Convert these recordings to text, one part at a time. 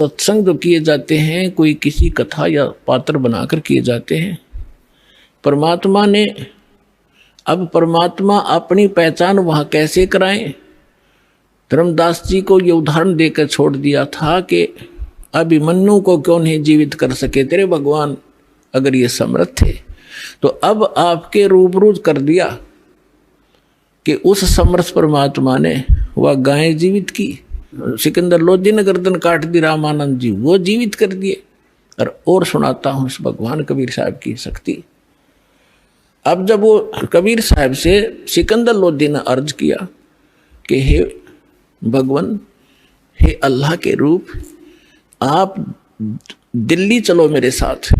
सत्संग जो किए जाते हैं कोई किसी कथा या पात्र बनाकर किए जाते हैं। परमात्मा ने, अब परमात्मा अपनी पहचान वहाँ कैसे कराएं? धर्मदास जी को ये उदाहरण देकर छोड़ दिया था कि अभिमन्यु को क्यों नहीं जीवित कर सके तेरे भगवान, अगर ये समर्थ थे तो अब आपके रूबरू कर दिया कि उस समर्थ परमात्मा ने वह गायें जीवित की। सिकंदर लोधी ने गर्दन काट दी रामानंद जी, वो जीवित कर दिए। और सुनाता हूं इस भगवान कबीर साहब की शक्ति। अब जब वो कबीर साहब से सिकंदर लोधी ने अर्ज किया कि हे भगवान, हे अल्लाह के रूप, आप दिल्ली चलो मेरे साथ,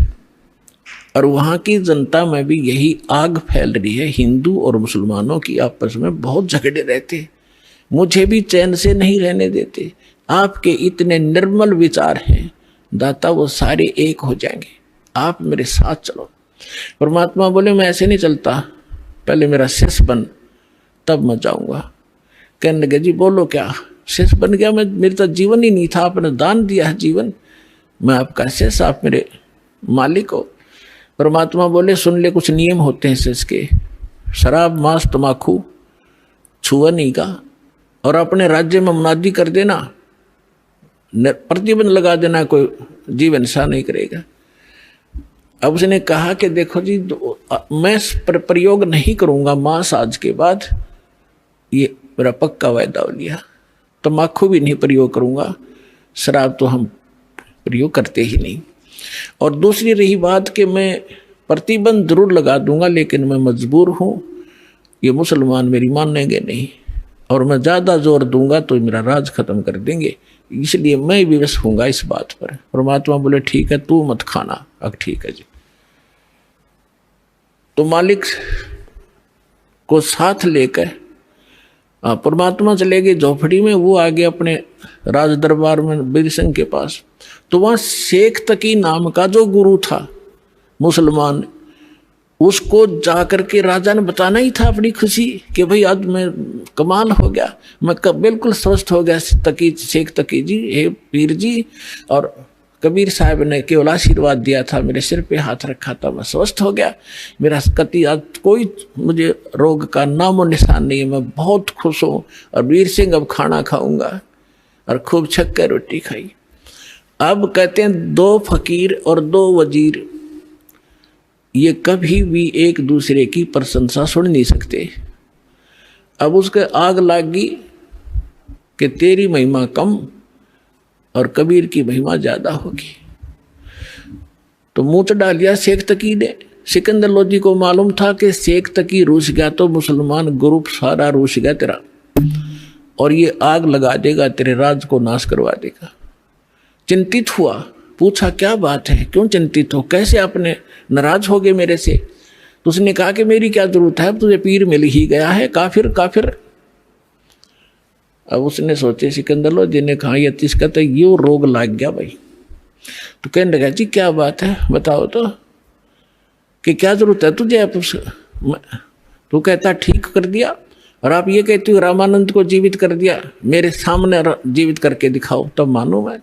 और वहाँ की जनता में भी यही आग फैल रही है, हिंदू और मुसलमानों की आपस में बहुत झगड़े रहते, मुझे भी चैन से नहीं रहने देते। आपके इतने निर्मल विचार हैं दाता, वो सारे एक हो जाएंगे, आप मेरे साथ चलो। परमात्मा बोले मैं ऐसे नहीं चलता, पहले मेरा शिष्य बन तब मैं जाऊंगा। कहने लगे जी बोलो क्या? शिष्य बन गया मैं? मेरे तो जीवन ही नहीं था, आपने दान दिया है जीवन, मैं आपका शिष्य, आप मेरे मालिक हो। परमात्मा बोले सुन ले, कुछ नियम होते हैं शिष्य के, शराब मांस तमाकू छुआ नहीं का, और अपने राज्य में मुनादी कर देना, प्रतिबंध लगा देना, कोई जीवन हिंसा नहीं करेगा। अब उसने कहा कि देखो जी मैं प्रयोग नहीं करूंगा मांस आज के बाद, ये मेरा पक्का वायदा लिया। तम्बाकू भी नहीं प्रयोग करूंगा, शराब तो हम प्रयोग करते ही नहीं। और दूसरी रही बात कि मैं प्रतिबंध जरूर लगा दूंगा, लेकिन मैं मजबूर हूं, ये मुसलमान मेरी मानेंगे नहीं, और मैं ज़्यादा जोर दूंगा तो मेरा राज खत्म कर देंगे, इसलिए मैं विवश होऊंगा इस बात पर। परमात्मा बोले ठीक है, तू मत खाना। अब ठीक है जी। तो मालिक को साथ लेकर परमात्मा चले गए झोपड़ी में, वो आगे अपने राज दरबार में बीर सिंह के पास। तो वहाँ शेख तकी नाम का जो गुरु था मुसलमान, उसको जाकर के राजा ने बताना ही था अपनी खुशी कि भाई आज मैं कमाल हो गया, मैं बिल्कुल स्वस्थ हो गया तकी, शेख तकी जी, हे पीर जी। और कबीर साहब ने केवल आशीर्वाद दिया था, मेरे सिर पे हाथ रखा था, मैं स्वस्थ हो गया, मेरा कति आज कोई मुझे रोग का नामो निशान नहीं है, मैं बहुत खुश हूँ। और वीर सिंह अब खाना खाऊंगा, और खूब छक कर रोटी खाई। अब कहते हैं दो फकीर और दो वजीर ये कभी भी एक दूसरे की प्रशंसा सुन नहीं सकते। अब उसके आग लागी कि तेरी महिमा कम और कबीर की महिमा ज्यादा होगी। तो मुंह चढ़ा लिया शेख तकी ने। सिकंदर लोधी को मालूम था कि शेख तकी रूस गया तो मुसलमान ग्रुप सारा रूस गया तेरा, और ये आग लगा देगा, तेरे राज को नाश करवा देगा। चिंतित हुआ, पूछा क्या बात है, क्यों चिंतित हो, कैसे आपने नाराज हो गए मेरे से? तो उसने कहा कि मेरी क्या जरूरत है, तुझे पीर मिल ही गया है, काफिर काफिर। अब उसने सोचे सिकंदर लोधी ने कहा ये तिसका तो ये रोग लग गया भाई। तो कहने लगा जी क्या बात है बताओ तो, कि क्या जरूरत है तुझे? आप तू कहता ठीक कर दिया, और आप ये कहते हो रामानंद को जीवित कर दिया, मेरे सामने जीवित करके दिखाओ तब मानू मैं।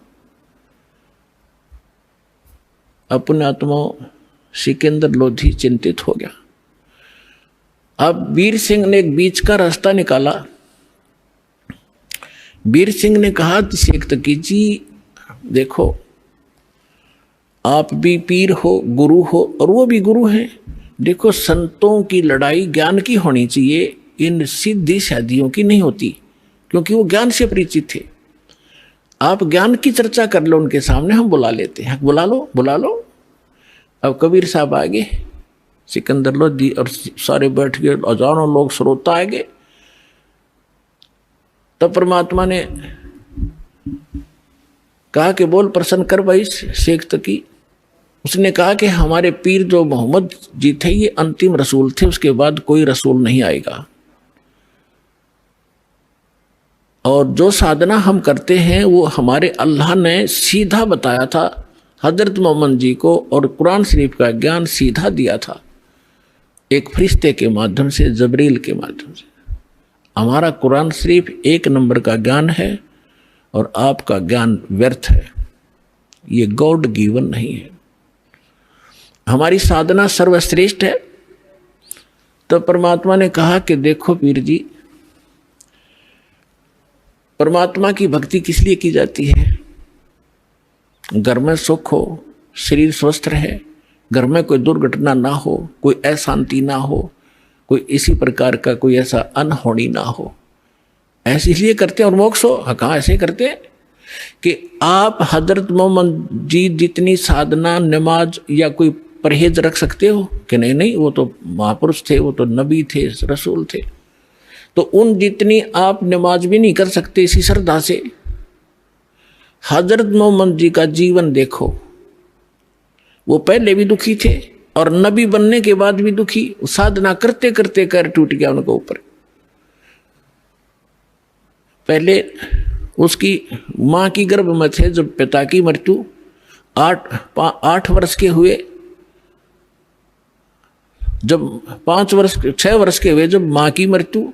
अपने आत्मा सिकंदर लोधी चिंतित हो गया। अब वीर सिंह ने एक बीच का रास्ता निकाला। वीर सिंह ने कहा शेख तकी जी देखो, आप भी पीर हो, गुरु हो, और वो भी गुरु हैं। देखो संतों की लड़ाई ज्ञान की होनी चाहिए, इन सिद्धि शादियों की नहीं होती, क्योंकि वो ज्ञान से परिचित थे। आप ज्ञान की चर्चा कर लो उनके सामने, हम बुला लेते हैं, बुला लो बुला लो। अब कबीर साहब आ गए, सिकंदर लोधी और सारे बैठ गए, हजारों लोग श्रोता आ गए। तब परमात्मा ने कहा कि बोल प्रसन्न कर भाई शेख तकी। उसने कहा कि हमारे पीर जो मोहम्मद जी थे ये अंतिम रसूल थे, उसके बाद कोई रसूल नहीं आएगा, और जो साधना हम करते हैं वो हमारे अल्लाह ने सीधा बताया था हजरत मोहम्मद जी को, और कुरान शरीफ का ज्ञान सीधा दिया था एक फरिश्ते के माध्यम से, जबरील के माध्यम से। हमारा कुरान शरीफ एक नंबर का ज्ञान है और आपका ज्ञान व्यर्थ है। ये गॉड गिवन नहीं है। हमारी साधना सर्वश्रेष्ठ है। तो परमात्मा ने कहा कि देखो वीर जी, परमात्मा की भक्ति किस लिए की जाती है? घर में सुख हो, शरीर स्वस्थ रहे, घर में कोई दुर्घटना ना हो, कोई अशांति ना हो, कोई इसी प्रकार का कोई ऐसा अनहोनी ना हो, ऐसे इसलिए करते हैं। और मोक्ष हो, कहाँ ऐसे करते हैं कि आप हजरत मोहम्मद जी जितनी साधना, नमाज या कोई परहेज रख सकते हो कि नहीं? नहीं, वो तो महापुरुष थे, वो तो नबी थे, रसूल थे। तो उन जितनी आप नमाज भी नहीं कर सकते इसी श्रद्धा से। हजरत मोहम्मद जी का जीवन देखो, वो पहले भी दुखी थे और नबी बनने के बाद भी दुखी। साधना करते करते कर टूट गया उनके ऊपर। पहले उसकी मां की गर्भ में थे जब पिता की मृत्यु, 8 वर्ष के हुए, जब 6 वर्ष के हुए जब मां की मृत्यु,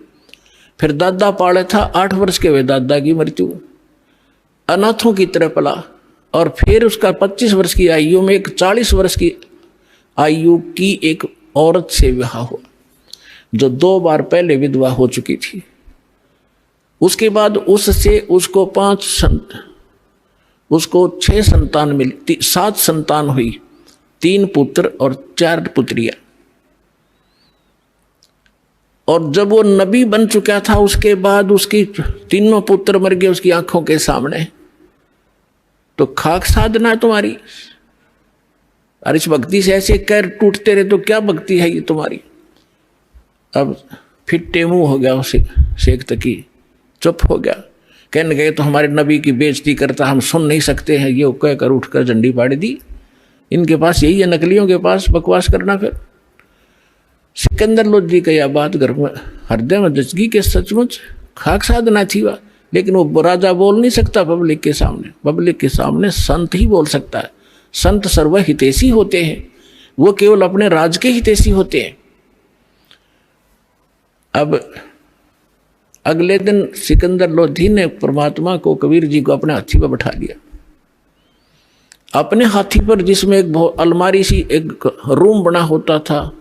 फिर दादा पाले था, 8 वर्ष के हुए दादा की मृत्यु, अनाथों की तरह पला। और फिर उसका 25 वर्ष की आयु में एक 40 वर्ष की आयु की एक औरत से विवाह हुआ, जो 2 बार पहले विधवा हो चुकी थी। उसके बाद उससे उसको 6 संतान मिली, 7 संतान हुई, 3 पुत्र और 4 पुत्रियां। और जब वो नबी बन चुका था उसके बाद उसकी 3 पुत्र मर गए उसकी आंखों के सामने। तो खाक साधना है तुम्हारी, और इस भक्ति से ऐसे कर टूटते रहे तो क्या भक्ति है ये तुम्हारी? अब फिट्टे मुंह हो गया उसे शेख तकी, चुप हो गया। कहने गए तो हमारे नबी की बेइज्जती करता, हम सुन नहीं सकते हैं, ये कहकर उठकर झंडी फाड़ दी। इनके पास यही है, नकलियों के पास बकवास करना। फिर सिकंदर लोधी का यह बात घर में हृदय में जचगी के सचमुच खाक साधना थी वह। लेकिन वो राजा बोल नहीं सकता पब्लिक के सामने। पब्लिक के सामने संत ही बोल सकता है। संत सर्व हितैषी होते हैं, वो केवल अपने राज के हितैषी होते हैं। अब अगले दिन सिकंदर लोधी ने परमात्मा को, कबीर जी को अपने हाथी पर बैठा लिया। अपने हाथी पर, जिसमें एक अलमारी सी एक रूम बना होता था,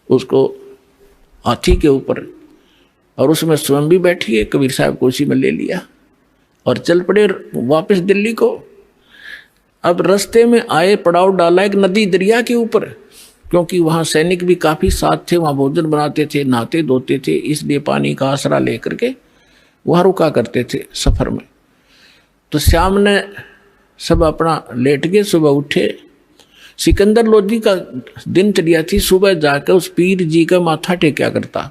उसको हाथी के ऊपर, और उसमें स्वयं भी बैठी है। कबीर साहब को उसी में ले लिया और चल पड़े वापस दिल्ली को। अब रास्ते में आए, पड़ाव डाला एक नदी दरिया के ऊपर, क्योंकि वहाँ सैनिक भी काफ़ी साथ थे, वहाँ भोजन बनाते थे, नहाते धोते थे, इसलिए पानी का आसरा लेकर के वहाँ रुका करते थे सफ़र में। तो शाम ने सब अपना लेट गए, सुबह उठे। सिकंदर लोधी का दिनचर्या थी सुबह जाकर उस पीर जी का माथा टेक्या करता,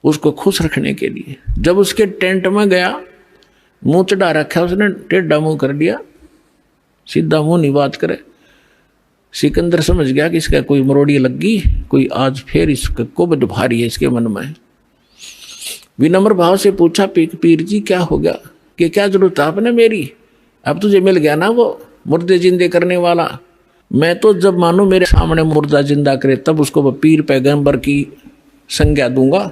उसको खुश रखने के लिए। जब उसके टेंट में गया, मुंह चढ़ा रखा उसने, टेढ़ा मुंह कर लिया, सीधा मुंह नहीं बात करे। सिकंदर समझ गया कि इसका कोई मरोड़ी लग गई, कोई आज फिर इसका कुबद भारी है इसके मन में। विनम्र भाव से पूछा, पीर जी क्या हो गया, कि क्या जरूरत है आपने मेरी? अब तुझे मिल गया ना वो मुर्दे जिंदे करने वाला। मैं तो जब मानो मेरे सामने मुर्दा जिंदा करे तब उसको पीर पैगंबर की संज्ञा दूंगा,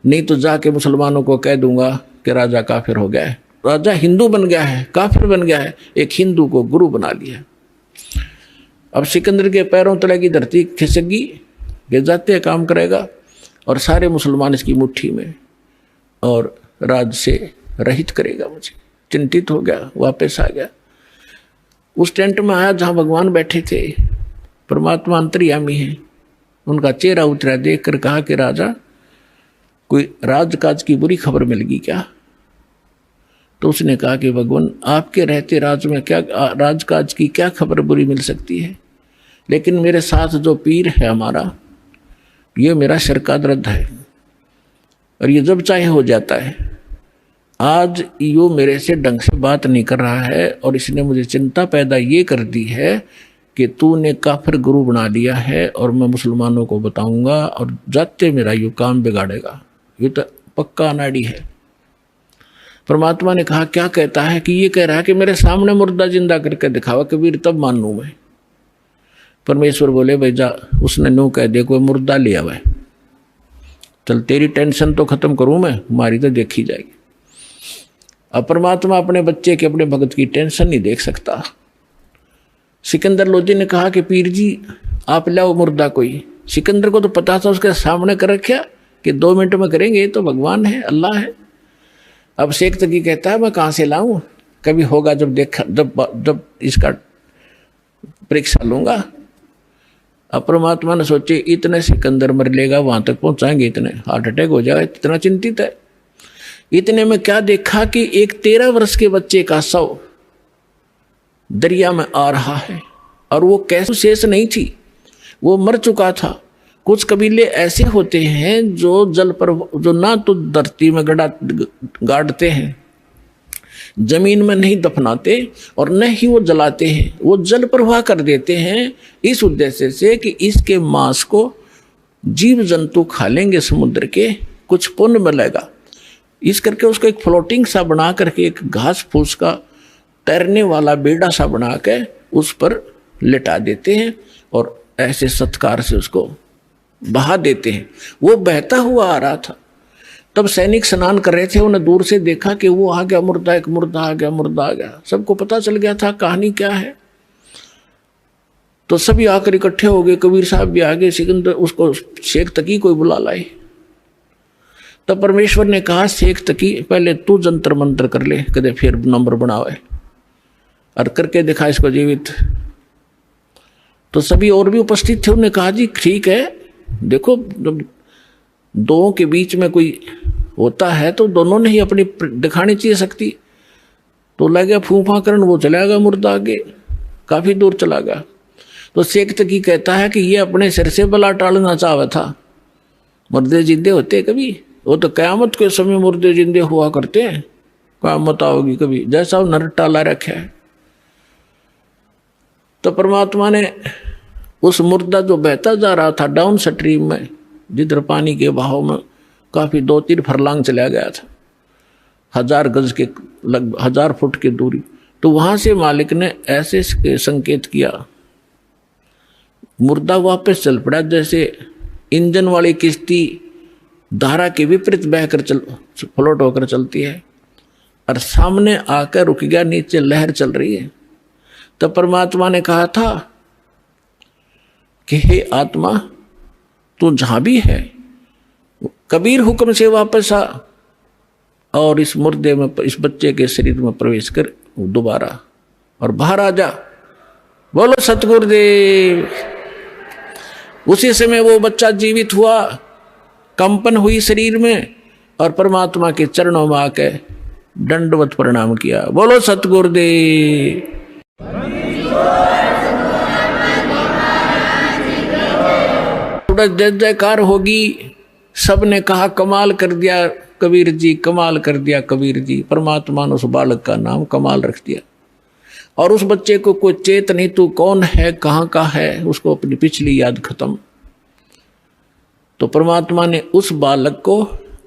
नहीं तो जाके मुसलमानों को कह दूंगा कि राजा काफिर हो गया है। राजा हिंदू बन गया है, काफिर बन गया है, एक हिंदू को गुरु बना लिया। अब सिकंदर के पैरों तले की धरती खिसकी, ये जाते काम करेगा और सारे मुसलमान इसकी मुट्ठी में, और राज से रहित करेगा मुझे। चिंतित हो गया, वापस आ गया। उस टेंट में आया जहाँ भगवान बैठे थे, परमात्मा अंतर्यामी है। उनका चेहरा उतरा, देख कर कहा कि राजा, कोई राजकाज की बुरी खबर मिल गई क्या? तो उसने कहा कि भगवान, आपके रहते राज में क्या राजकाज की क्या खबर बुरी मिल सकती है, लेकिन मेरे साथ जो पीर है हमारा, ये मेरा सिर का दर्द है और ये जब चाहे हो जाता है। आज यो मेरे से ढंग से बात नहीं कर रहा है और इसने मुझे चिंता पैदा ये कर दी है कि तूने काफिर गुरु बना लिया है और मैं मुसलमानों को बताऊंगा और जाते मेरा यो काम बिगाड़ेगा। ये तो पक्का अनाड़ी है। परमात्मा ने कहा, क्या कहता है? कि ये कह रहा है कि मेरे सामने मुर्दा जिंदा करके दिखावा कबीर, तब मान लूं मैं। परमेश्वर बोले, भाई जा, उसने नो कह दे कोई मुर्दा ले आवे, चल तेरी टेंशन तो खत्म करूं मैं, हमारी तो देखी जाएगी। अब परमात्मा अपने बच्चे के, अपने भगत की टेंशन नहीं देख सकता। सिकंदर लोधी ने कहा कि पीर जी आप लाओ मुर्दा कोई। सिकंदर को तो पता था उसके सामने कर रखा कि 2 मिनट में करेंगे, ये तो भगवान है, अल्लाह है। अब शेख तकी कहता है मैं कहाँ से लाऊं, कभी होगा जब देखा, जब इसका परीक्षा लूंगा। अब परमात्मा ने सोचे इतने सिकंदर मर लेगा, वहां तक पहुंचाएंगे, इतने हार्ट अटैक हो जाएगा, इतना चिंतित है। इतने में क्या देखा कि एक 13 वर्ष के बच्चे का शव दरिया में आ रहा है, और वो कैसे शेष नहीं थी, वो मर चुका था। कुछ कबीले ऐसे होते हैं जो जल पर, जो ना तो धरती में गाड़ते हैं, जमीन में नहीं दफनाते और न ही वो जलाते हैं, वो जल प्रवाह कर देते हैं इस उद्देश्य से कि इसके मांस को जीव जंतु खा लेंगे समुद्र के, कुछ पुण्य मिलेगा। इस करके उसको एक फ्लोटिंग सा बना करके, एक घास फूस का तैरने वाला बेड़ा सा बना के उस पर लिटा देते हैं और ऐसे सत्कार से उसको बहा देते हैं। वो बहता हुआ आ रहा था, तब सैनिक स्नान कर रहे थे, उन्हें दूर से देखा कि वो आ गया मुर्दा, एक मुर्दा आ गया, मुर्दा आ गया। सबको पता चल गया था कहानी क्या है, तो सभी आकर इकट्ठे हो गए। कबीर साहब भी आ गए, सिकंदर उसको शेख तकी कोई बुला लाए। तब परमेश्वर ने कहा शेख तकी पहले तू जंतर मंतर कर ले, कदे फिर नंबर बनावे और करके दिखा इसको जीवित। तो सभी और भी उपस्थित थे, उन्होंने कहा जी ठीक है, देखो दो के बीच में कोई होता है तो दोनों ने ही अपनी दिखानी चाहिए शक्ति। तो लगे फूफा करन, वो चला गया मुर्दा आगे, काफी दूर चला गया। तो शेख तकी कहता है कि ये अपने सिर से बला टालना चाहता था। मुर्दे जिंदे होते कभी, वो तो कयामत के समय मुर्दे जिंदे हुआ करते हैं, कयामत आओगी कभी, जैसा वो नर टाला रखा है। तो परमात्मा ने उस मुर्दा जो बहता जा रहा था डाउन स्ट्रीम में, जिधर पानी के बहाव में काफी 2-3 फरलांग चला गया था, 1000 गज के लगभग 1000 फुट की दूरी, तो वहां से मालिक ने ऐसे संकेत किया, मुर्दा वापस चल पड़ा। जैसे इंजन वाली किश्ती धारा के विपरीत बहकर फ्लोट होकर चलती है, और सामने आकर रुक गया, नीचे लहर चल रही है। तब परमात्मा ने कहा था कि हे आत्मा तू जहां भी है, कबीर हुक्म से वापस आ और इस मुर्दे में, इस बच्चे के शरीर में प्रवेश कर दोबारा और बाहर आ जा। बोलो सतगुरुदेव। उसी समय वो बच्चा जीवित हुआ, कंपन हुई शरीर में, और परमात्मा के चरणों में आके दंडवत प्रणाम किया। बोलो सतगुरुदेव। जय जयकार होगी। सबने कहा कमाल कर दिया कबीर जी, कमाल कर दिया कबीर जी। परमात्मा ने उस बालक का नाम कमाल रख दिया, और उस बच्चे को कोई चेत नहीं तू कौन है, कहाँ का है, उसको अपनी पिछली याद खत्म। तो परमात्मा ने उस बालक को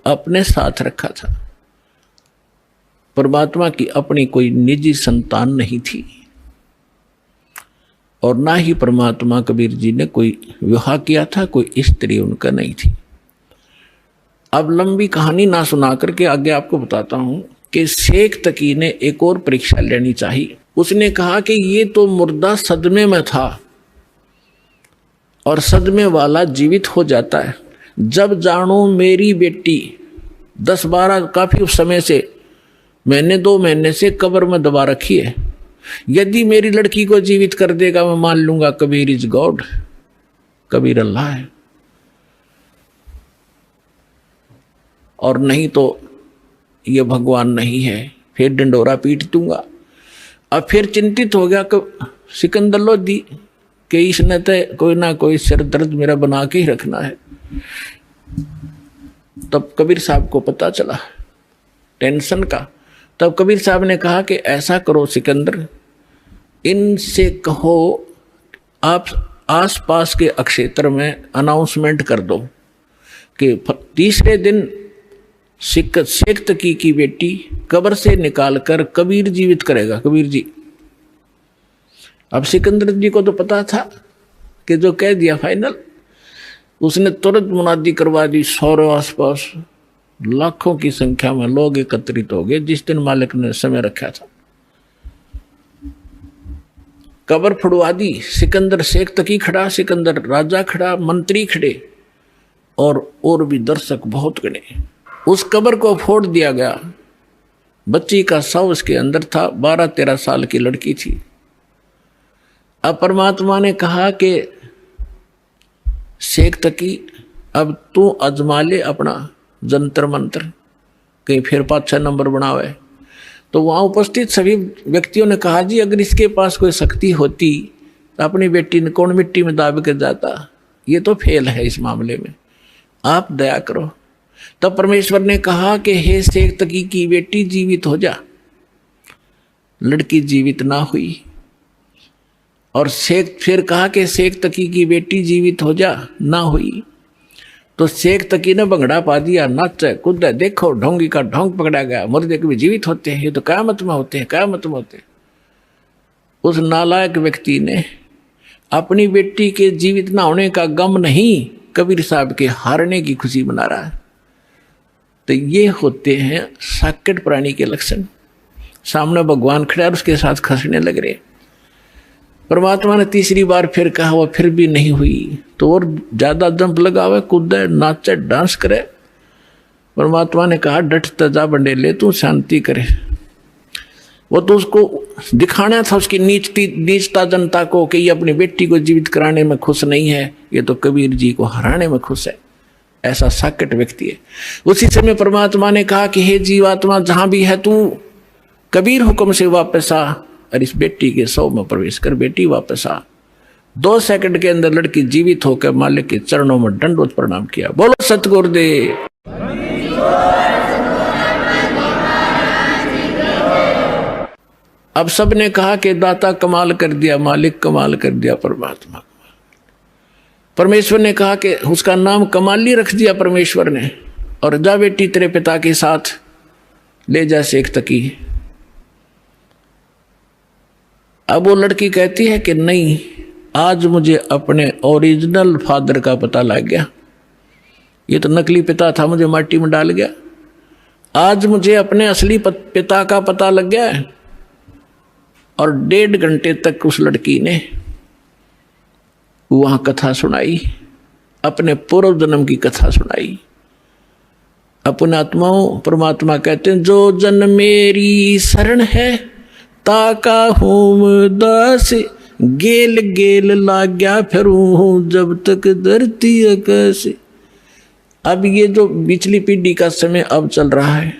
अपने साथ रखा था। परमात्मा की अपनी कोई निजी संतान नहीं थी, और ना ही परमात्मा कबीर जी ने कोई विवाह किया था, कोई स्त्री उनका नहीं थी। अब लंबी कहानी ना सुना करके आगे आपको बताता हूं कि शेख तकी ने एक और परीक्षा लेनी चाहिए। उसने कहा कि ये तो मुर्दा सदमे में था, और सदमे वाला जीवित हो जाता है। जब जानो मेरी बेटी 10-12 काफी उस समय से, महीने 2 महीने से कब्र में दबा रखी है, यदि मेरी लड़की को जीवित कर देगा मैं मान लूंगा कबीर इज गॉड, कबीर अल्लाह है, और नहीं तो ये भगवान नहीं है, फिर डंडोरा पीट दूंगा। अब फिर चिंतित हो गया सिकंदर लोधी कि इसने तो कोई ना कोई सिर दर्द मेरा बना के ही रखना है। तब कबीर साहब को पता चला टेंशन का। तब कबीर साहब ने कहा कि ऐसा करो सिकंदर, इनसे कहो आप आसपास के अक्षेत्र में अनाउंसमेंट कर दो कि तीसरे दिन शेख तकी की बेटी कब्र से निकालकर कबीर जीवित करेगा, कबीर जी। अब सिकंदर जी को तो पता था कि जो कह दिया फाइनल, उसने तुरंत मुनादी करवा दी सारे आसपास लाखों की संख्या में लोग एकत्रित हो गए जिस दिन मालिक ने समय रखा था। कब्र फुड़वा दी। सिकंदर शेख तकी खड़ा, सिकंदर राजा खड़ा, मंत्री खड़े और भी दर्शक बहुत गणे। उस कब्र को फोड़ दिया गया। बच्ची का शव उसके अंदर था, 12-13 साल की लड़की थी। अब परमात्मा ने कहा कि शेख तकी अब तू अजमा ले अपना जंतर मंत्र, कहीं फिर 5-6 नंबर बनावे। तो वहां उपस्थित सभी व्यक्तियों ने कहा जी अगर इसके पास कोई शक्ति होती तो अपनी बेटी ने कौन मिट्टी में दाब के जाता, ये तो फेल है इस मामले में, आप दया करो। तब परमेश्वर ने कहा कि हे शेख तकी की बेटी जीवित हो जा। लड़की जीवित ना हुई। और शेख फिर कहा कि शेख तकी की बेटी जीवित हो जा, ना हुई। तो शेख तकी ने भंगड़ा पा दिया, नाचे कूदे, देखो ढोंगी का ढोंग पकड़ा गया, मुर्दे कभी जीवित होते हैं, ये तो क़यामत में होते हैं, क़यामत में होते हैं। उस नालायक व्यक्ति ने अपनी बेटी के जीवित ना होने का गम नहीं, कबीर साहब के हारने की खुशी मना रहा है। तो ये होते हैं साकेट प्राणी के लक्षण। सामने भगवान खड़ा और उसके साथ खसने लग रहे। परमात्मा ने तीसरी बार फिर कहा, वो फिर भी नहीं हुई। तो और ज्यादा जंप लगावे, कूदे, नाचे, डांस करे। परमात्मा ने कहा डट तजा बंडेले, तू शांति करे। वो तो उसको दिखाना था उसकी नीचता जनता को कि ये अपनी बेटी को जीवित कराने में खुश नहीं है, ये तो कबीर जी को हराने में खुश है। ऐसा साकेट व्यक्ति है। उसी समय परमात्मा ने कहा कि हे जीवात्मा जहां भी है तू कबीर हुक्म से वापस आ और इस बेटी के शव में प्रवेश कर, बेटी वापस आ। 2 सेकंड के अंदर लड़की जीवित होकर मालिक के चरणों में दंडवत प्रणाम किया। बोलो सतगुरुदेव। अब सबने कहा कि दाता कमाल कर दिया, मालिक कमाल कर दिया, परमात्मा। परमेश्वर ने कहा कि उसका नाम कमाली रख दिया परमेश्वर ने, और जा बेटी तेरे पिता के साथ ले जा शेख तकी। अब वो लड़की कहती है कि नहीं, आज मुझे अपने ओरिजिनल फादर का पता लग गया, ये तो नकली पिता था, मुझे माटी में डाल गया। आज मुझे अपने असली पिता का पता लग गया है। और 1.5 घंटे तक उस लड़की ने वहां कथा सुनाई, अपने पूर्व जन्म की कथा सुनाई। अपने आत्माओं, परमात्मा कहते हैं जो जन मेरी शरण है ताका हूं दास, गेल गेल लाग्या फिरूं जब तक धरती आकाश। अब ये जो पिछली पीढ़ी का समय अब चल रहा है,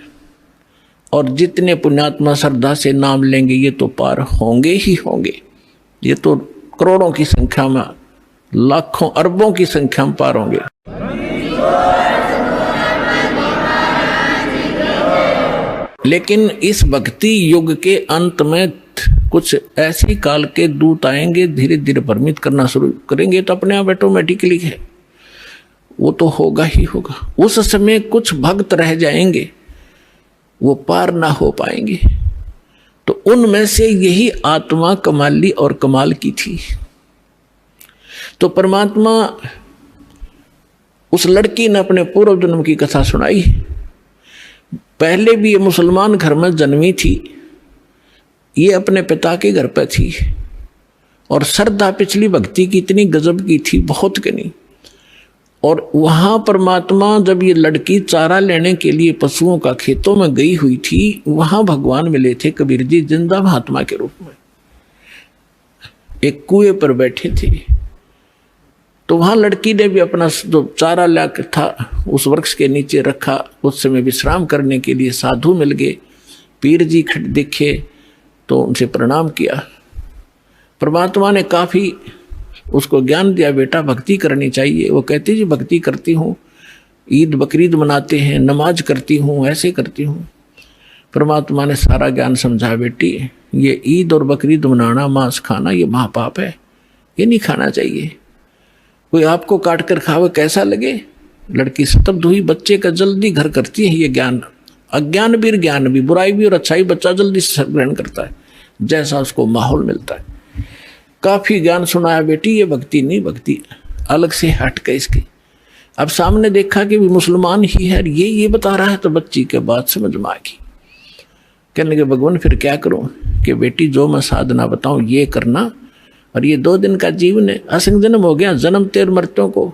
और जितने पुण्यात्मा श्रद्धा से नाम लेंगे ये तो पार होंगे ही होंगे। ये तो करोड़ों की संख्या में, लाखों अरबों की संख्या में पार होंगे। लेकिन इस भक्ति युग के अंत में कुछ ऐसे काल के दूत आएंगे, धीरे धीरे भ्रमित करना शुरू करेंगे, तो अपने आप ऑटोमेटिकली है, वो तो होगा ही होगा। उस समय कुछ भक्त रह जाएंगे, वो पार ना हो पाएंगे। तो उनमें से यही आत्मा कमाली और कमाल की थी। तो परमात्मा, उस लड़की ने अपने पूर्व जन्म की कथा सुनाई। पहले भी ये मुसलमान घर में जन्मी थी, ये अपने पिता के घर पर थी, और श्रद्धा पिछली भक्ति की इतनी गजब की थी, बहुत कनी। और वहां परमात्मा, जब ये लड़की चारा लेने के लिए पशुओं का खेतों में गई हुई थी, वहां भगवान मिले थे कबीर जी जिंदा महात्मा के रूप में, एक कुएं पर बैठे थे। तो वहां लड़की ने भी अपना जो चारा लाकर था उस वृक्ष के नीचे रखा। उस समय विश्राम करने के लिए साधु मिल गए, पीर जी दिखे तो उनसे प्रणाम किया। परमात्मा ने काफी उसको ज्ञान दिया, बेटा भक्ति करनी चाहिए। वो कहती जी भक्ति करती हूँ, ईद बकरीद मनाते हैं, नमाज करती हूँ, ऐसे करती हूँ। परमात्मा ने सारा ज्ञान समझा, बेटी ये ईद और बकरीद मनाना, मांस खाना, ये महापाप है, ये नहीं खाना चाहिए। कोई आपको काट कर खावे कैसा लगे। लड़की स्तब्ध हुई, बच्चे का जल्दी घर करती है ये ज्ञान। अज्ञान भी ज्ञान भी, बुराई भी और अच्छाई बच्चा जल्दी से ग्रहण करता है, जैसा उसको माहौल मिलता है। काफी ज्ञान सुनाया, बेटी ये भक्ति नहीं, भक्ति अलग से हट के इसकी। अब सामने देखा कि भी मुसलमान ही है, ये बता रहा है, तो बच्ची के बात समझ में आ गई। कहने के भगवान फिर क्या करूं कि बेटी जो मैं साधना बताऊं ये करना, और ये 2 दिन का जीवन है, असंग जन्म हो गया, जन्म तेर मृत्यों को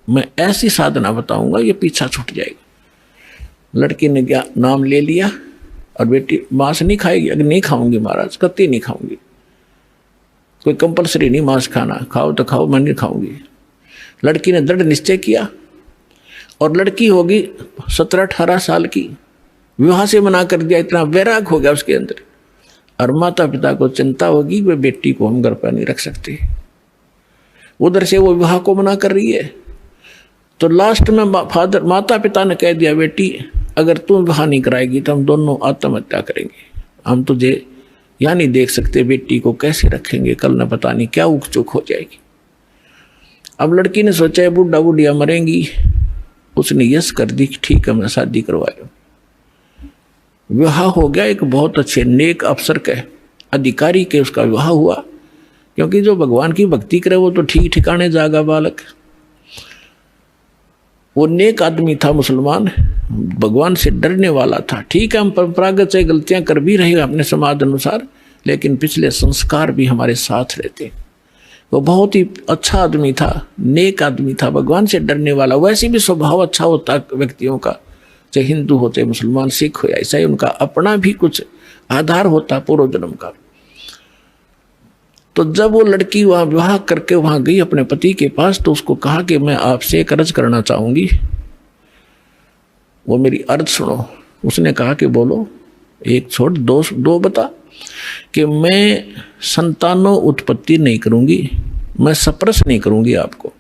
मैं ऐसी साधना बताऊंगा ये पीछा छूट जाएगा। लड़की ने क्या नाम ले लिया, और बेटी मांस नहीं खाएगी, अगर नहीं खाऊंगी महाराज, कत्ती नहीं खाऊंगी, कोई कंपलसरी नहीं मांस खाना, खाओ तो खाओ, मैं नहीं खाऊंगी। लड़की ने दृढ़ निश्चय किया, और लड़की होगी 17-18 साल की, विवाह से मना कर दिया, इतना वैराग हो गया उसके अंदर। और माता पिता को चिंता होगी वे बेटी को हम घर पर नहीं रख सकते, उधर से वो विवाह को मना कर रही है। तो लास्ट में माता पिता ने कह दिया, बेटी अगर तुम विवाह नहीं कराएगी तो हम दोनों आत्महत्या करेंगे, हम तुझे यहाँ नहीं देख सकते, बेटी को कैसे रखेंगे, कल न पता नहीं क्या उक चुक हो जाएगी। अब लड़की ने सोचा बुढ़ा बुढ़िया मरेंगी, उसने यस कर दी, ठीक है मैं शादी करवाया। विवाह हो गया, एक बहुत अच्छे नेक अफसर के अधिकारी के उसका विवाह हुआ, क्योंकि जो भगवान की भक्ति करे वो तो ठीक ठिकाने जागा बालक। वो नेक आदमी था, मुसलमान, भगवान से डरने वाला था। ठीक है हम परंपरागत से गलतियां कर भी रहे अपने समाज अनुसार, लेकिन पिछले संस्कार भी हमारे साथ रहते। वो बहुत ही अच्छा आदमी था, नेक आदमी था, भगवान से डरने वाला। वैसे भी स्वभाव अच्छा होता व्यक्तियों का, चाहे हिंदू होते, मुसलमान, सिख हो, ऐसा ही उनका अपना भी कुछ आधार होता पूर्व जन्म का। तो जब वो लड़की वहां विवाह करके वहां गई अपने पति के पास, तो उसको कहा कि मैं आपसे एक अर्ज करना चाहूंगी, वो मेरी अर्ज सुनो। उसने कहा कि बोलो, एक छोड़ दो बता, कि मैं संतानों उत्पत्ति नहीं करूंगी, मैं सप्रस नहीं करूंगी आपको,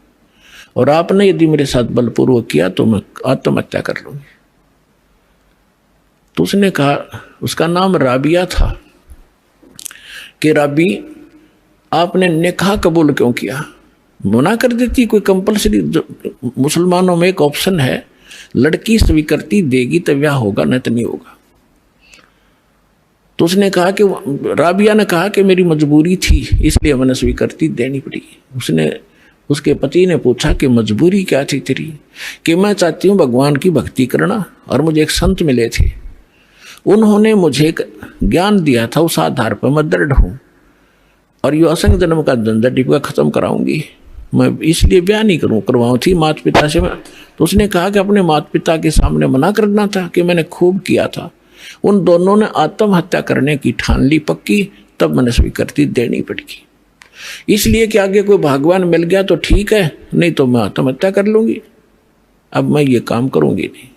और आपने यदि मेरे साथ बलपूर्वक किया तो मैं आत्महत्या कर लूंगी। तो उसने कहा, उसका नाम राबिया था, कि राबी आपने निकाह कबूल क्यों किया? मना कर देती, कोई कंपलसरी मुसलमानों में एक ऑप्शन है, लड़की स्वीकृति देगी तो ब्याह होगा, नहीं तो नहीं होगा। तो उसने कहा कि राबिया ने कहा कि मेरी मजबूरी थी इसलिए मैंने स्वीकृति देनी पड़ी। उसके पति ने पूछा कि मजबूरी क्या थी तेरी? कि मैं चाहती हूँ भगवान की भक्ति करना, और मुझे एक संत मिले थे, उन्होंने मुझे ज्ञान दिया था, उस आधार पर मैं दृढ़ हूँ, और ये असंग जन्म का झंझट डिपका खत्म कराऊंगी, मैं इसलिए ब्याह नहीं करवाऊँ थी माता पिता से। तो उसने कहा कि अपने माता पिता के सामने मना करना था कि मैंने खूब किया था। उन दोनों ने आत्महत्या करने की ठान ली पक्की, तब मैंने स्वीकृति देनी पड़ेगी, इसलिए कि आगे कोई भगवान मिल गया तो ठीक है, नहीं तो मैं आत्महत्या कर लूंगी, अब मैं ये काम करूंगी नहीं।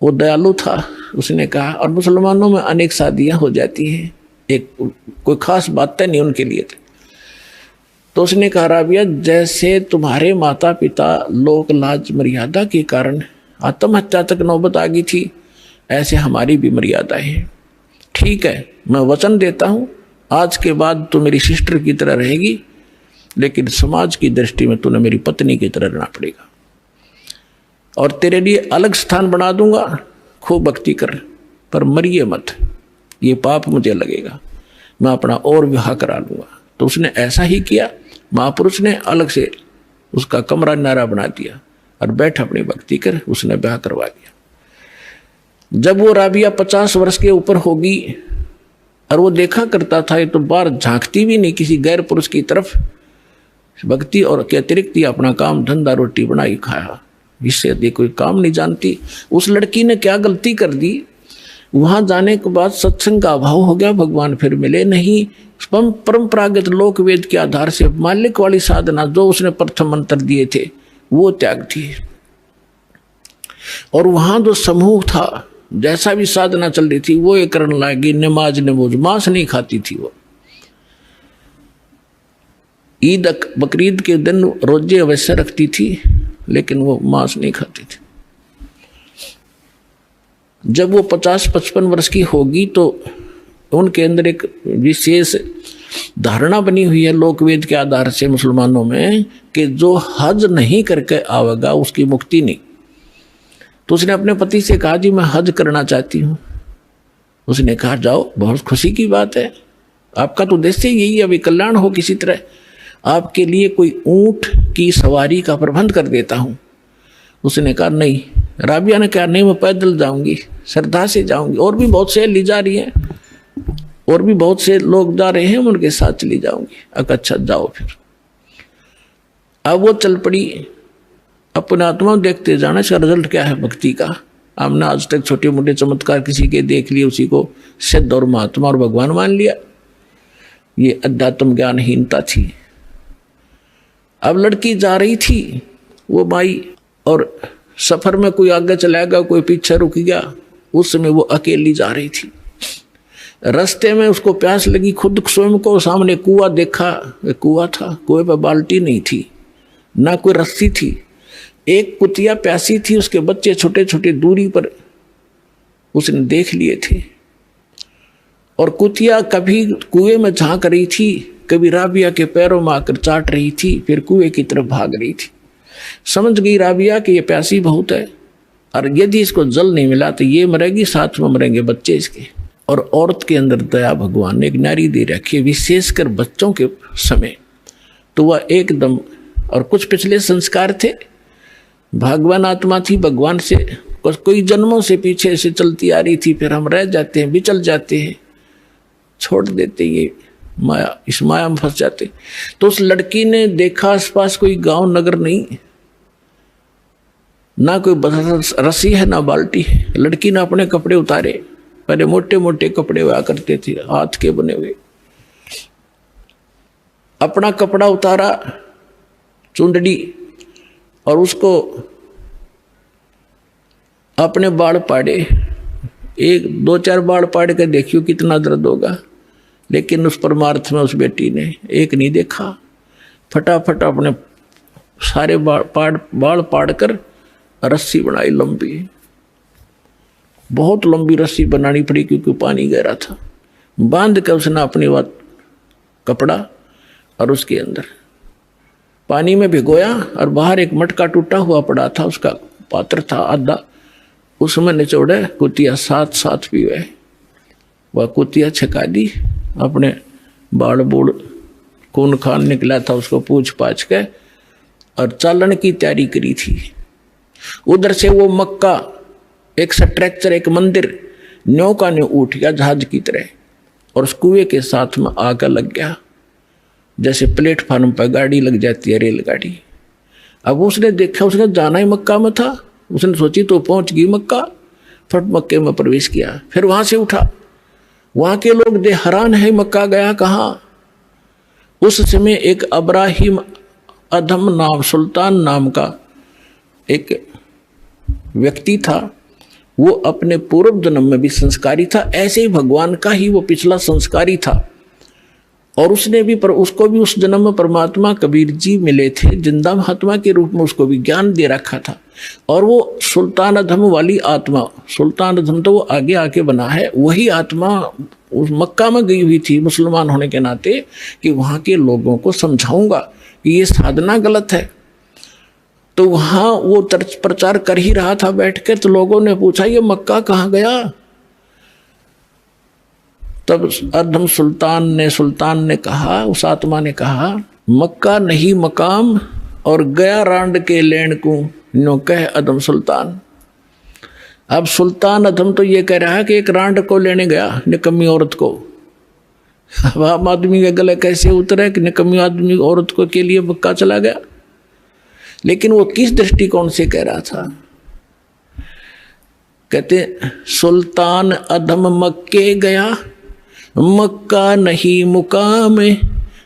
वो दयालु था, उसने कहा। और मुसलमानों में अनेक शादियां हो जाती हैं, एक कोई खास बात नहीं उनके लिए। तो उसने कहा, राबिया जैसे तुम्हारे माता पिता लोक लाज मर्यादा के कारण आत्महत्या तक नौबत आ गई थी, ऐसे हमारी भी मर्यादा है। ठीक है, मैं वचन देता हूं आज के बाद तो मेरी सिस्टर की तरह रहेगी, लेकिन समाज की दृष्टि में तूने मेरी पत्नी की तरह रहना पड़ेगा, और तेरे लिए अलग स्थान बना दूंगा, खूब भक्ति कर, पर मरिए मत, ये पाप मुझे लगेगा, मैं अपना और विवाह करा लूंगा। तो उसने ऐसा ही किया। महापुरुष ने अलग से उसका कमरा नारा बना दिया और बैठ अपनी भक्ति कर, उसने ब्याह करवा दिया। जब वो राबिया 50 वर्ष के ऊपर होगी, और वो देखा करता था, ये तो बाहर झांकती भी नहीं किसी गैर पुरुष की तरफ, भक्ति और के अतिरिक्त ही अपना काम धंधा रोटी बनाई खाया, इससे अधिक कोई काम नहीं जानती। उस लड़की ने क्या गलती कर दी, वहां जाने के बाद सत्संग का अभाव हो गया, भगवान फिर मिले नहीं। परंपरागत लोक वेद के आधार से मालिक वाली साधना जो उसने प्रथम मंत्र दिए थे वो त्याग थी, और वहां जो समूह था, जैसा भी साधना चल रही थी वो ये करने लगी। नमाज नमोज, मांस नहीं खाती थी वो। ईद बकरीद के दिन रोजे अवश्य रखती थी, लेकिन वो मांस नहीं खाती थी। जब वो 50-55 वर्ष की होगी तो उनके अंदर एक विशेष धारणा बनी हुई है लोकवेद के आधार से मुसलमानों में, कि जो हज नहीं करके आवेगा उसकी मुक्ति नहीं। तो उसने अपने पति से कहा, जी मैं हज करना चाहती हूँ। उसने कहा, जाओ, बहुत खुशी की बात है, आपका तो उद्देश्य यही है अभी कल्याण हो किसी तरह, आपके लिए कोई ऊंट की सवारी का प्रबंध कर देता हूँ, उसने कहा नहीं। राबिया ने कहा नहीं, मैं पैदल जाऊंगी, श्रद्धा से जाऊंगी, और भी बहुत से ले जा रही हैं, और भी बहुत से लोग जा रहे हैं, उनके साथ चली जाऊंगी। अच्छा जाओ फिर। अब वो चल पड़ी। अपने आत्मा देखते जाना, इसका रिजल्ट क्या है भक्ति का। हमने आज तक छोटे मोटे चमत्कार किसी के देख लिए, उसी को सिद्ध और महात्मा और भगवान मान लिया। ये अध्यात्म ज्ञानहीनता थी। अब लड़की जा रही थी, वो माई, और सफर में कोई आगे चला गया, कोई पीछे रुक गया। उस समय वो अकेली जा रही थी। रास्ते में उसको प्यास लगी, खुद स्वयं को सामने कुआं देखा। कुआं था, कुएं पर बाल्टी नहीं थी, ना कोई रस्सी थी। एक कुतिया प्यासी थी, उसके बच्चे छोटे छोटे दूरी पर उसने देख लिए थे। और कुतिया कभी कुएं में झांक रही थी, कभी राबिया के पैरों में आकर चाट रही थी, फिर कुएं की तरफ भाग रही थी। समझ गई राबिया कि ये प्यासी बहुत है, और यदि इसको जल नहीं मिला तो ये मरेगी, साथ में मरेंगे बच्चे इसके। और औरत के अंदर दया भगवान ने एक नारी दे रखी है, विशेषकर बच्चों के समय। तो वह एकदम, और कुछ पिछले संस्कार थे, भगवान आत्मा थी, भगवान से कोई जन्मों से पीछे से चलती आ रही थी। फिर हम रह जाते हैं, बिचल जाते हैं, छोड़ देते, ये माया, इस माया में फंस जाते। तो उस लड़की ने देखा आसपास कोई गांव नगर नहीं, ना कोई रस्सी है ना बाल्टी है। लड़की ने अपने कपड़े उतारे, पहले मोटे मोटे कपड़े हुआ करते थे, हाथ के बने हुए। अपना कपड़ा उतारा, चुंदड़ी, और उसको अपने बाल पाड़े। एक दो चार बाल पाड़ के देखियो कितना दर्द होगा। लेकिन उस परमार्थ में उस बेटी ने एक नहीं देखा, फटाफट अपने सारे बाल पाड़ कर रस्सी बनाई, लंबी, बहुत लंबी रस्सी बनानी पड़ी, क्योंकि पानी गहरा था। बांध कर उसने अपनी बात कपड़ा और उसके अंदर पानी में भिगोया, और बाहर एक मटका टूटा हुआ पड़ा था, उसका पात्र था आधा, उसमें निचोड़े कुतिया साथ साथ पीवे। वह कुतिया छका दी, अपने बाल बूढ़ खून खान निकला था, उसको पूछ पाछ के और चालन की तैयारी करी थी। उधर से वो मक्का, एक स्ट्रक्चर, एक मंदिर न्यों का न्यों उठ गया जहाज की तरह, और उस कुएं के साथ में आकर लग गया, जैसे प्लेटफार्म पर गाड़ी लग जाती है, रेलगाड़ी। अब उसने देखा, उसने जाना ही मक्का में था, उसने सोची तो पहुंच गई मक्का, फट मक्के में प्रवेश किया। फिर वहां से उठा, वहां के लोग दे हैरान है, मक्का गया कहाँ। उस समय एक अब्राहिम अधम नाम, सुल्तान नाम का एक व्यक्ति था। वो अपने पूर्व जन्म में भी संस्कारी था, ऐसे ही भगवान का ही वो पिछला संस्कारी था। और उसने भी उसको भी उस जन्म में परमात्मा कबीर जी मिले थे, जिंदा महात्मा के रूप में उसको भी ज्ञान दे रखा था। और वो सुल्तान अधम वाली आत्मा, सुल्तान अधम तो वो आगे आके बना है, वही आत्मा उस मक्का में गई हुई थी मुसलमान होने के नाते, कि वहाँ के लोगों को समझाऊंगा कि ये साधना गलत है। तो वहाँ वो प्रचार कर ही रहा था बैठ के, तो लोगों ने पूछा ये मक्का कहाँ गया। तब अधम सुल्तान ने कहा, उस आत्मा ने कहा, मक्का नहीं मकाम, और गया रांड के लेन को नो कह अधम सुल्तान। अब सुल्तान अधम तो ये कह रहा है कि एक रांड को लेने गया, निकम्मी औरत को। अब आम आदमी के गले कैसे उतरे कि निकम्मी आदमी औरत को के लिए मक्का चला गया। लेकिन वो किस दृष्टिकोण से कह रहा था। कहते सुल्तान अधम मक्के गया, मक्का नहीं मुकाम,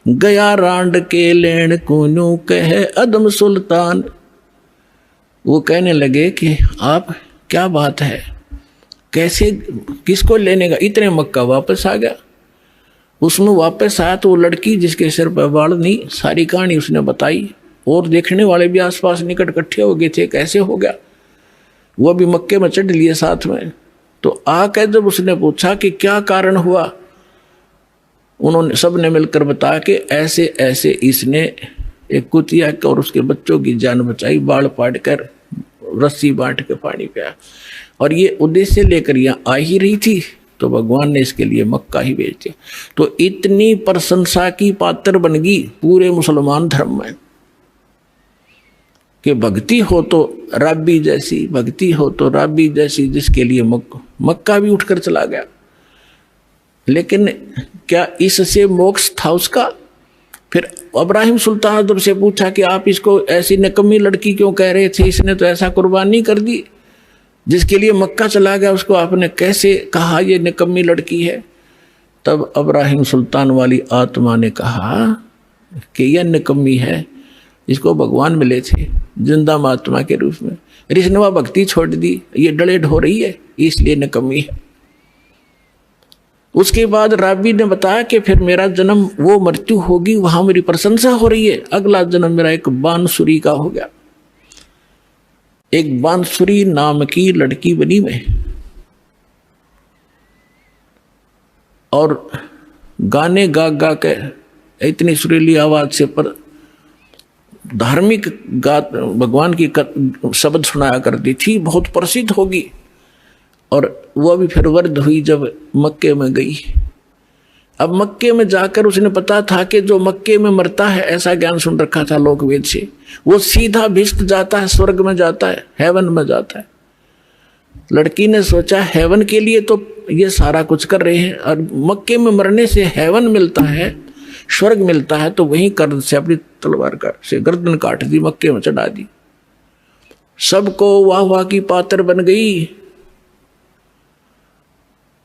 गया रांड के लेन को कहे अदम सुल्तान। वो कहने लगे कि आप क्या बात है, कैसे, किसको लेने का, इतने मक्का वापस आ गया। उसमें वापस आया तो वो लड़की जिसके सिर पर बाल नहीं, सारी कहानी उसने बताई। और देखने वाले भी आसपास निकट इकट्ठे हो गए थे, कैसे हो गया। वो भी मक्के में चढ़ लिए साथ में। तो आकर जब उसने पूछा कि क्या कारण हुआ, उन्होंने सबने मिलकर बताया कि ऐसे ऐसे इसने एक कुतिया और उसके बच्चों की जान बचाई, बाल पाट कर रस्सी बांट के पानी पिया। और ये उद्देश्य लेकर यहाँ आ ही रही थी, तो भगवान ने इसके लिए मक्का ही भेज दिया। तो इतनी प्रशंसा की पात्र बन गई पूरे मुसलमान धर्म में। कि भक्ति हो तो राबी जैसी, भक्ति हो तो राबी जैसी, जिसके लिए मक्का भी उठकर चला गया। लेकिन क्या इससे मोक्ष था उसका? फिर इब्राहिम सुल्तान आदम से पूछा कि आप इसको ऐसी निकम्मी लड़की क्यों कह रहे थे, इसने तो ऐसा कुर्बानी कर दी, जिसके लिए मक्का चला गया उसको आपने कैसे कहा ये निकम्मी लड़की है? तब इब्राहिम सुल्तान वाली आत्मा ने कहा कि यह निकम्मी है, इसको भगवान मिले थे जिंदा महात्मा के रूप में, इसने वह भक्ति छोड़ दी, ये डलेड हो रही है, इसलिए निकम्मी है। उसके बाद राबी ने बताया कि फिर मेरा जन्म, वो मृत्यु होगी, वहां मेरी प्रशंसा हो रही है, अगला जन्म मेरा एक बांसुरी का हो गया। एक बांसुरी नाम की लड़की बनी मैं, और गाने गा गा के इतनी सुरीली आवाज से पर धार्मिक भगवान की शब्द सुनाया करती थी, बहुत प्रसिद्ध होगी। और वह भी फिर वृद्ध हुई जब मक्के में गई। अब मक्के में जाकर उसने पता था कि जो मक्के में मरता है, ऐसा ज्ञान सुन रखा था लोक वेद से, वो सीधा भिष्ट जाता है, स्वर्ग में जाता है, हेवन में जाता है। लड़की ने सोचा हेवन के लिए तो ये सारा कुछ कर रहे हैं, और मक्के में मरने से हेवन मिलता है, स्वर्ग मिलता है, तो वहीं कर्द से अपनी तलवार का से गर्दन काट दी, मक्के में चढ़ा दी। सबको वाह वाह की पात्र बन गई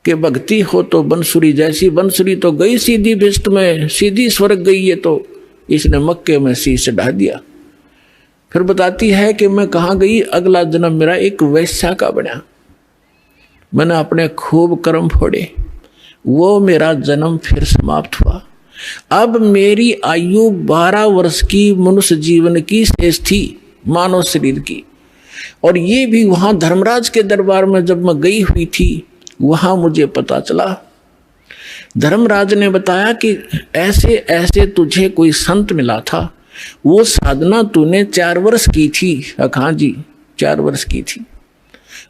कि भक्ति हो तो बंसुरी जैसी, बंसुरी तो गई सीधी भिष्ट में, सीधी स्वर्ग गई, ये तो इसने मक्के में शीश चढ़ा दिया। फिर बताती है कि मैं कहाँ गई, अगला जन्म मेरा एक वैश्या का बना, मैंने अपने खूब कर्म फोड़े, वो मेरा जन्म फिर समाप्त हुआ। अब मेरी आयु 12 वर्ष की मनुष्य जीवन की शेष थी, मानव शरीर की। और ये भी वहां धर्मराज के दरबार में जब मैं गई हुई थी, वहां मुझे पता चला, धर्मराज ने बताया कि ऐसे ऐसे तुझे कोई संत मिला था, वो साधना तूने 4 वर्ष की थी। हाँ जी, 4 वर्ष की थी।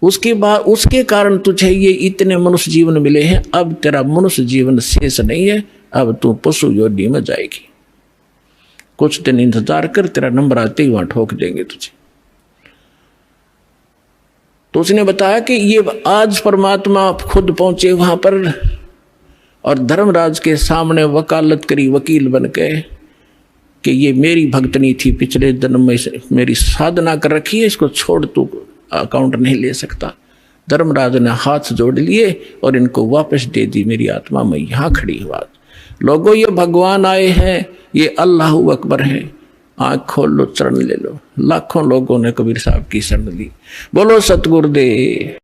उसके बाद उसके कारण तुझे ये इतने मनुष्य जीवन मिले हैं। अब तेरा मनुष्य जीवन शेष नहीं है, अब तू पशु योनि में जाएगी। कुछ दिन इंतजार कर, तेरा नंबर आते ही वहां ठोक देंगे तुझे। तो उसने बताया कि ये आज परमात्मा खुद पहुंचे वहां पर, और धर्मराज के सामने वकालत करी वकील बन के कि ये मेरी भक्तनी थी, पिछले जन्म में मेरी साधना कर रखी है, इसको छोड़ तू अकाउंट नहीं ले सकता। धर्मराज ने हाथ जोड़ लिए और इनको वापस दे दी मेरी आत्मा। मैं यहाँ खड़ी हूँ। लोगों, ये भगवान आए हैं, ये अल्लाह अकबर है, आँख खोल लो, चरण ले लो। लाखों लोगों ने कबीर साहब की शरण ली। बोलो सतगुरुदेव।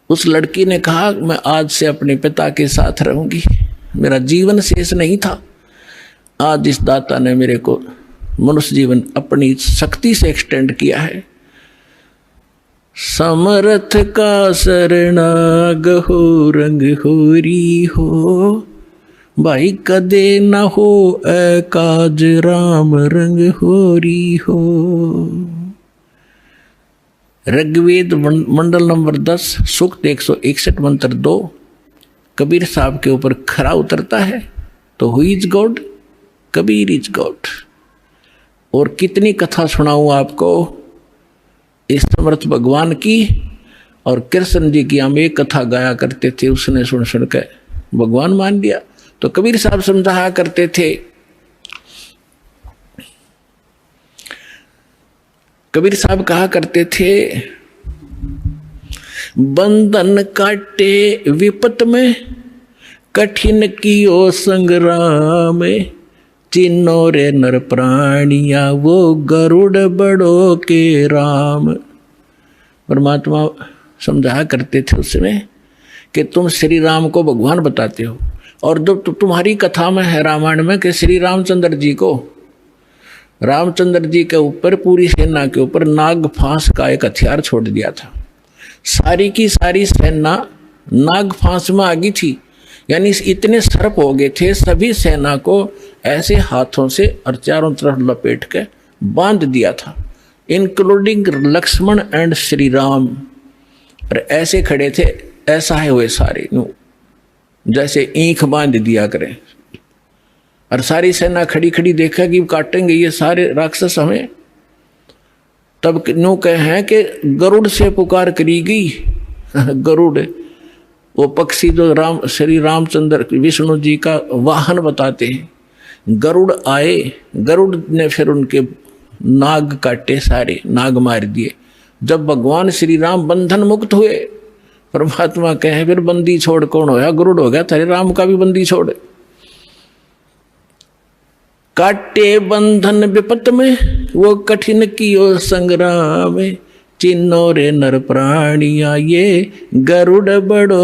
उस लड़की ने कहा, मैं आज से अपने पिता के साथ रहूंगी, मेरा जीवन शेष नहीं था। आज इस दाता ने मेरे को मनुष्य जीवन अपनी शक्ति से एक्सटेंड किया है। समर्थ का शरणाग हो, रंग होरी हो, भाई कदे न हो काज, राम रंग होरी हो। ऋग्वेद मंडल नंबर 10 सूक्त 161 मंत्र 2 कबीर साहब के ऊपर खरा उतरता है। तो who is God? Kabir is God. और कितनी कथा सुनाऊं आपको इस समर्थ भगवान की। और कृष्ण जी की हम एक कथा गाया करते थे, उसने सुन सुन के भगवान मान लिया। तो कबीर साहब समझाया करते थे, कबीर साहब कहा करते थे, बंधन काटे विपत में, कठिन कियो संग्राम, चिन्नो रे नर प्राणिया, वो गरुड़ बड़ो के राम। परमात्मा समझाया करते थे उसमें कि तुम श्री राम को भगवान बताते हो, और जो तुम्हारी कथा में है रामायण में कि श्री रामचंद्र जी को, रामचंद्र जी के ऊपर पूरी सेना के ऊपर नाग फांस का एक हथियार छोड़ दिया था। सारी की सारी सेना नाग फांस में आ गई थी, यानी इतने सर्प हो गए थे, सभी सेना को ऐसे हाथों से और चारों तरफ लपेट के बांध दिया था, इंक्लूडिंग लक्ष्मण एंड श्री राम। और ऐसे खड़े थे, ऐसा है हुए सारे, जैसे ईंख बांध दिया करें। और सारी सेना खड़ी खड़ी देखा कि काटेंगे ये सारे राक्षस हमें। तब नो कहे हैं कि गरुड़ से पुकार करी गई। गरुड़ वो पक्षी जो श्री रामचंद्र विष्णु जी का वाहन बताते हैं। गरुड़ आए, गरुड़ ने फिर उनके नाग काटे, सारे नाग मार दिए। जब भगवान श्री राम बंधन मुक्त हुए, परमात्मा कहे फिर बंदी छोड़ कौन होया? गरुड़ हो गया, तेरे राम का भी बंदी छोड़। काटे बंधन विपत में, वो कठिन कियो संग्राम, चिन्नो रे नर प्राणिया ये गरुड़ बड़ो